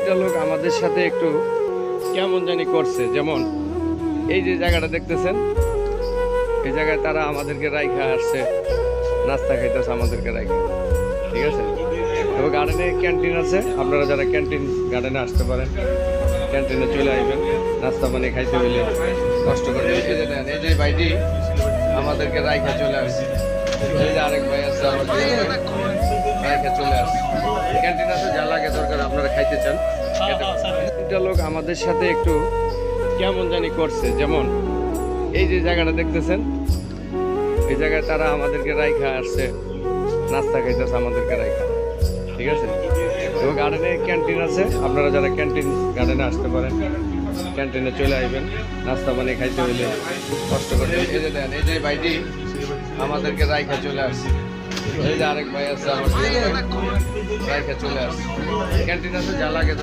দুইটা লোক আমাদের সাথে একটু কেমন জানি করছে। যেমন এই যে জায়গাটা দেখতেছেন, এই জায়গায় তারা আমাদেরকে রাইখা আসছে, নাস্তা খাইতেছে আমাদেরকে রাইখা, ঠিক আছে। তবে গার্ডেনে ক্যান্টিন আছে, আপনারা যারা ক্যান্টিন গার্ডেনে আসতে পারেন, ক্যান্টিনে চলে আসবেন নাস্তা পানি খাইতে হইলে কষ্ট করে। এই যে দেন, এই যে ভাইটি আমাদেরকে রাইখা চলে আসছে, এই যে আরেক ভাই আছে আমাদের রাইখা চলে আসছে। ক্যান্টিন আছে, যা লাগে দরকার আপনারা খাইতে চান। দুইটা লোক আমাদের সাথে একটু কেমন জানি করছে। যেমন এই যে জায়গাটা দেখতেছেন, এই জায়গায় তারা আমাদেরকে রাইখা আসছে, নাস্তা খাইতেছে আমাদেরকে রাইখা, ঠিক আছে। এবং গার্ডেনে ক্যান্টিন আছে, আপনারা যারা ক্যান্টিন গার্ডেনে আসতে পারেন, ক্যান্টিনে চলে আসবেন নাস্তা পানি খাইতে হইলে কষ্ট করে। এই যে দেন, এই যে ভাইটি আমাদেরকে রাইখা চলে আসছে, এই যে আরেক ভাই আছে আমাদের রাইখা চলে আসছে। ক্যান্টিন আছে, যা লাগে